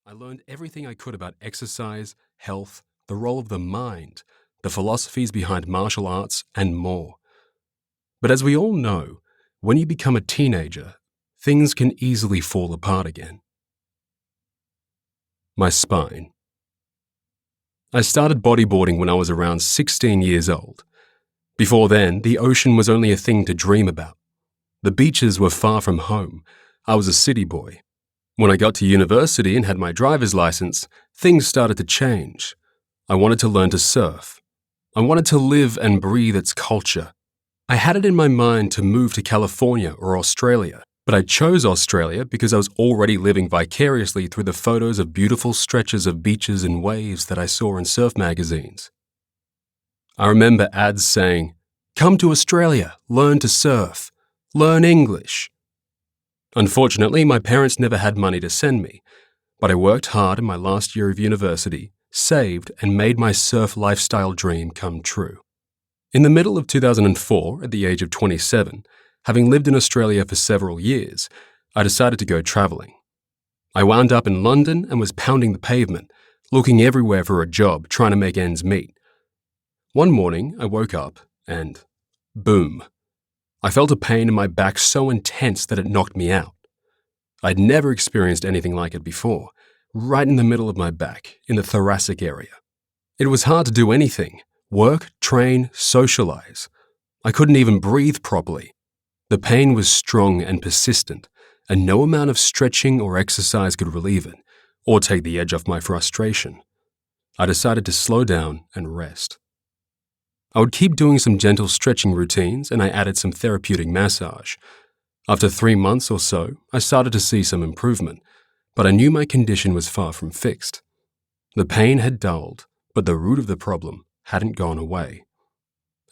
I learned everything I could about exercise, health, the role of the mind, the philosophies behind martial arts, and more. But as we all know, when you become a teenager, things can easily fall apart again. My spine. I started bodyboarding when I was around 16 years old. Before then, the ocean was only a thing to dream about. The beaches were far from home. I was a city boy. When I got to university and had my driver's license, things started to change. I wanted to learn to surf. I wanted to live and breathe its culture. I had it in my mind to move to California or Australia, but I chose Australia because I was already living vicariously through the photos of beautiful stretches of beaches and waves that I saw in surf magazines. I remember ads saying, "Come to Australia, learn to surf, learn English." Unfortunately, my parents never had money to send me, but I worked hard in my last year of university, saved, and made my surf lifestyle dream come true. In the middle of 2004, at the age of 27, having lived in Australia for several years, I decided to go travelling. I wound up in London and was pounding the pavement, looking everywhere for a job, trying to make ends meet. One morning, I woke up and boom. I felt a pain in my back so intense that it knocked me out. I'd never experienced anything like it before, right in the middle of my back, in the thoracic area. It was hard to do anything: work, train, socialize. I couldn't even breathe properly. The pain was strong and persistent, and no amount of stretching or exercise could relieve it, or take the edge off my frustration. I decided to slow down and rest. I would keep doing some gentle stretching routines, and I added some therapeutic massage. After 3 months or so, I started to see some improvement, but I knew my condition was far from fixed. The pain had dulled, but the root of the problem hadn't gone away,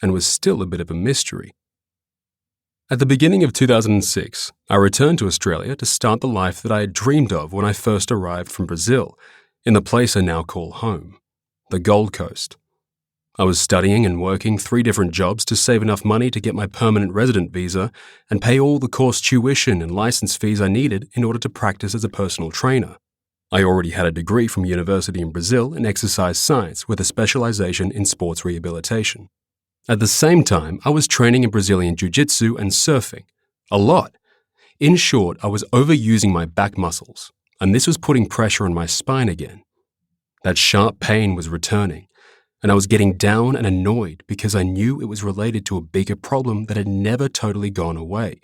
and was still a bit of a mystery. At the beginning of 2006, I returned to Australia to start the life that I had dreamed of when I first arrived from Brazil, in the place I now call home, the Gold Coast. I was studying and working 3 different jobs to save enough money to get my permanent resident visa and pay all the course tuition and license fees I needed in order to practice as a personal trainer. I already had a degree from university in Brazil in exercise science with a specialization in sports rehabilitation. At the same time, I was training in Brazilian jiu-jitsu and surfing. A lot. In short, I was overusing my back muscles, and this was putting pressure on my spine again. That sharp pain was returning, and I was getting down and annoyed because I knew it was related to a bigger problem that had never totally gone away.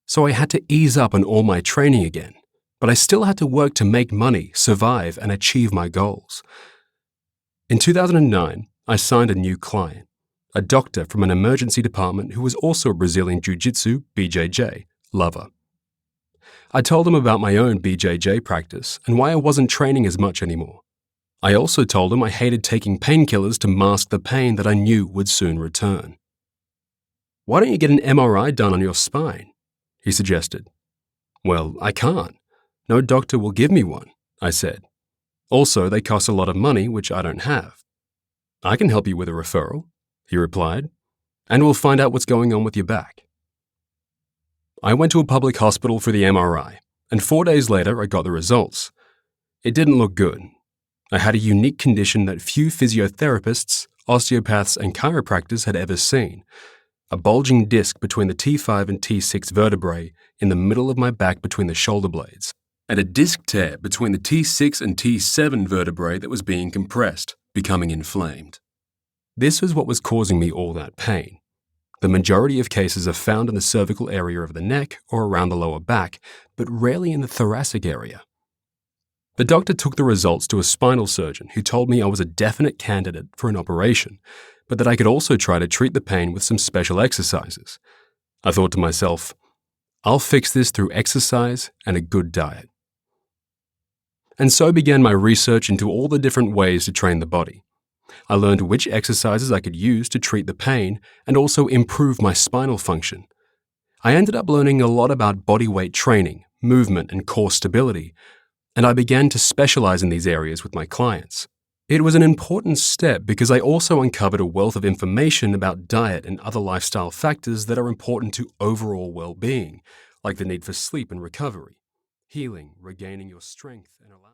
So I had to ease up on all my training again, but I still had to work to make money, survive, and achieve my goals. In 2009, I signed a new client, a doctor from an emergency department who was also a Brazilian Jiu-Jitsu (BJJ) lover. I told him about my own BJJ practice and why I wasn't training as much anymore. I also told him I hated taking painkillers to mask the pain that I knew would soon return. "Why don't you get an MRI done on your spine?" he suggested. "Well, I can't. No doctor will give me one," I said. "Also, they cost a lot of money, which I don't have." "I can help you with a referral," he replied, "and we'll find out what's going on with your back." I went to a public hospital for the MRI, and 4 days later I got the results. It didn't look good. I had a unique condition that few physiotherapists, osteopaths, and chiropractors had ever seen: a bulging disc between the T5 and T6 vertebrae in the middle of my back between the shoulder blades, and a disc tear between the T6 and T7 vertebrae that was being compressed, becoming inflamed. This was what was causing me all that pain. The majority of cases are found in the cervical area of the neck or around the lower back, but rarely in the thoracic area. The doctor took the results to a spinal surgeon who told me I was a definite candidate for an operation, but that I could also try to treat the pain with some special exercises. I thought to myself, I'll fix this through exercise and a good diet. And so began my research into all the different ways to train the body. I learned which exercises I could use to treat the pain and also improve my spinal function. I ended up learning a lot about body weight training, movement, and core stability, and I began to specialize in these areas with my clients. It was an important step because I also uncovered a wealth of information about diet and other lifestyle factors that are important to overall well-being, like the need for sleep and recovery, healing, regaining your strength, and allowing